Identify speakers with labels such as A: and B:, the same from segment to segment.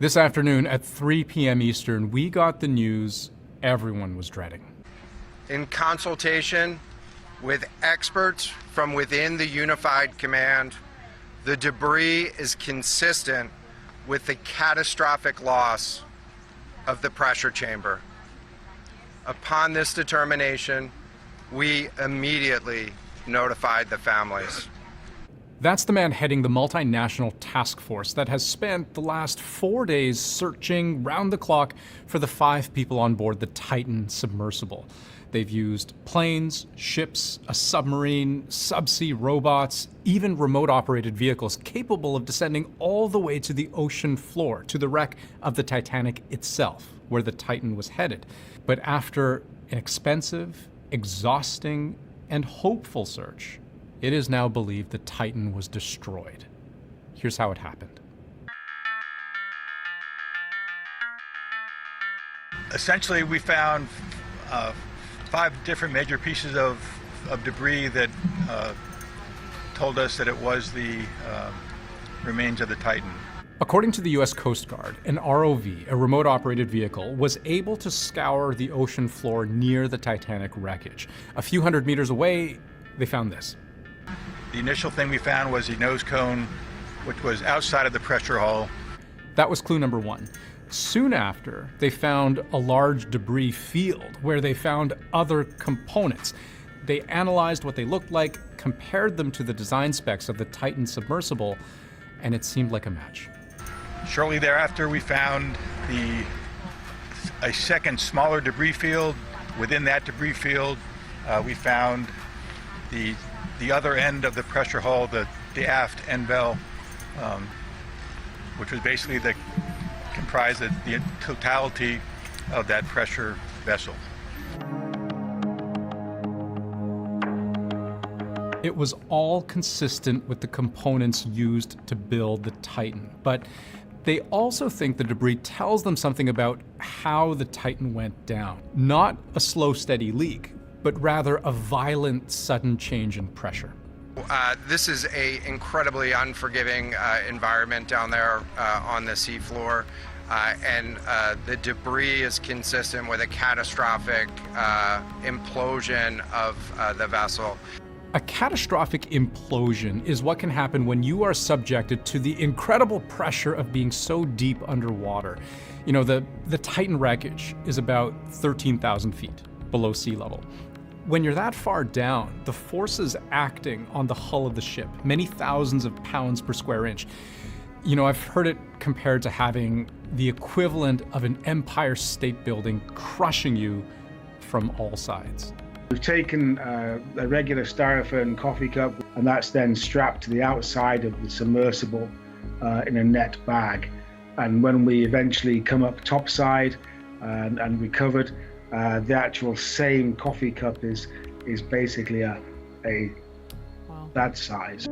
A: This afternoon at 3 p.m. Eastern, we got the news everyone was dreading.
B: In consultation with experts from within the Unified Command, the debris is consistent with the catastrophic loss of the pressure chamber. Upon this determination, we immediately notified the families.
A: That's the man heading the multinational task force that has spent the last 4 days searching round the clock for the 5 people on board the Titan submersible. They've used planes, ships, a submarine, subsea robots, even remote-operated vehicles capable of descending all the way to the ocean floor, to the wreck of the Titanic itself, where the Titan was headed. But after an expensive, exhausting, and hopeful search, it is now believed the Titan was destroyed. Here's how it happened.
C: Essentially, we found 5 different major pieces of debris that told us that it was the remains of the Titan.
A: According to the U.S. Coast Guard, an ROV, a remote-operated vehicle, was able to scour the ocean floor near the Titanic wreckage. A few hundred meters away, they found this.
C: The initial thing we found was the nose cone, which was outside of the pressure hull.
A: That was clue number 1. Soon after, they found a large debris field where they found other components. They analyzed what they looked like, compared them to the design specs of the Titan submersible, and it seemed like a match.
C: Shortly thereafter, we found a second smaller debris field. Within that debris field, we found the other end of the pressure hull, the aft end bell, which was basically comprised of the totality of that pressure vessel.
A: It was all consistent with the components used to build the Titan, but they also think the debris tells them something about how the Titan went down. Not a slow, steady leak, but rather a violent, sudden change in pressure.
B: This is an incredibly unforgiving environment down there on the seafloor, and the debris is consistent with a catastrophic implosion of the vessel.
A: A catastrophic implosion is what can happen when you are subjected to the incredible pressure of being so deep underwater. You know, the Titan wreckage is about 13,000 feet below sea level. When you're that far down, the forces acting on the hull of the ship, many thousands of pounds per square inch, you know, I've heard it compared to having the equivalent of an Empire State Building crushing you from all sides.
D: We've taken a regular styrofoam coffee cup, and that's then strapped to the outside of the submersible in a net bag. And when we eventually come up topside and recovered, the actual same coffee cup is basically a that size.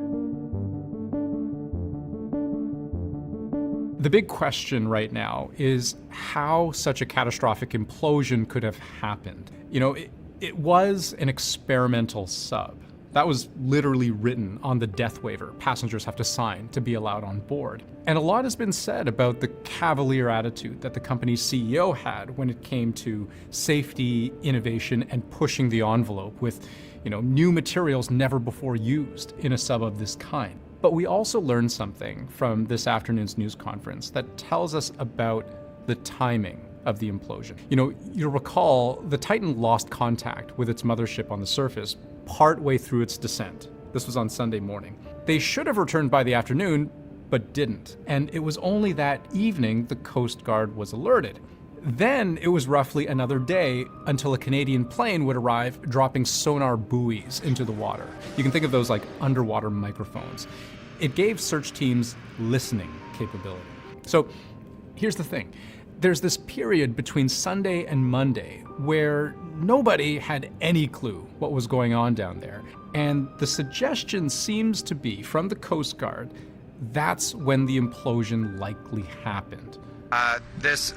A: The big question right now is how such a catastrophic implosion could have happened. You know, it was an experimental sub. That was literally written on the death waiver passengers have to sign to be allowed on board. And a lot has been said about the cavalier attitude that the company's CEO had when it came to safety, innovation, and pushing the envelope with, you know, new materials never before used in a sub of this kind. But we also learned something from this afternoon's news conference that tells us about the timing of the implosion. You know, you'll recall the Titan lost contact with its mothership on the surface partway through its descent. This was on Sunday morning. They should have returned by the afternoon, but didn't. And it was only that evening the Coast Guard was alerted. Then it was roughly another day until a Canadian plane would arrive, dropping sonar buoys into the water. You can think of those like underwater microphones. It gave search teams listening capability. So here's the thing. There's this period between Sunday and Monday where nobody had any clue what was going on down there. And the suggestion seems to be, from the Coast Guard, that's when the implosion likely happened.
B: This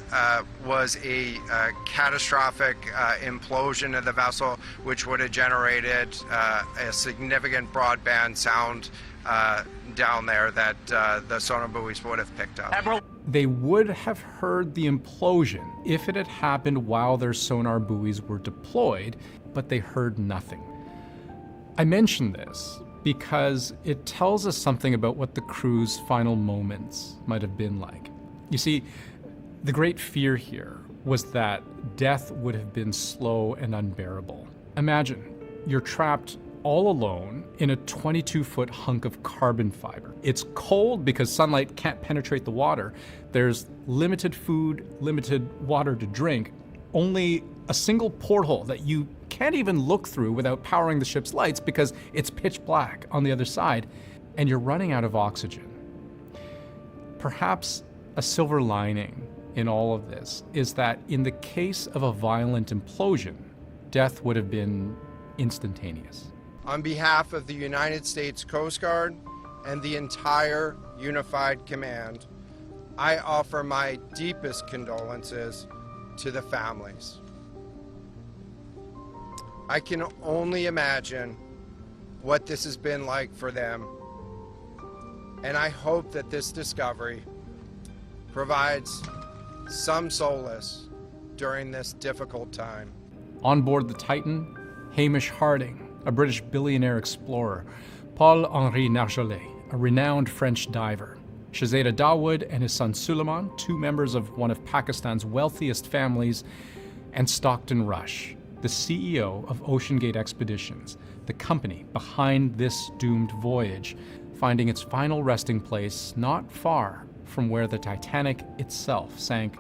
B: was a catastrophic implosion of the vessel, which would have generated a significant broadband sound down there that the sonar buoys would have picked up.
A: they would have heard the implosion if it had happened while their sonar buoys were deployed, but they heard nothing. I mention this because it tells us something about what the crew's final moments might have been like. You see, the great fear here was that death would have been slow and unbearable. Imagine, you're trapped all alone in a 22-foot hunk of carbon fiber. It's cold because sunlight can't penetrate the water. There's limited food, limited water to drink, only a single porthole that you can't even look through without powering the ship's lights because it's pitch black on the other side, and you're running out of oxygen. Perhaps a silver lining in all of this is that in the case of a violent implosion, death would have been instantaneous.
B: On behalf of the United States Coast Guard and the entire Unified Command, I offer my deepest condolences to the families. I can only imagine what this has been like for them, and I hope that this discovery provides some solace during this difficult time.
A: On board the Titan, Hamish Harding, a British billionaire explorer, Paul-Henri Nargeolet, a renowned French diver, Shahzada Dawood and his son Suleiman, two members of one of Pakistan's wealthiest families, and Stockton Rush, the CEO of OceanGate Expeditions, the company behind this doomed voyage, finding its final resting place not far from where the Titanic itself sank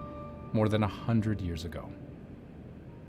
A: more than 100 years ago.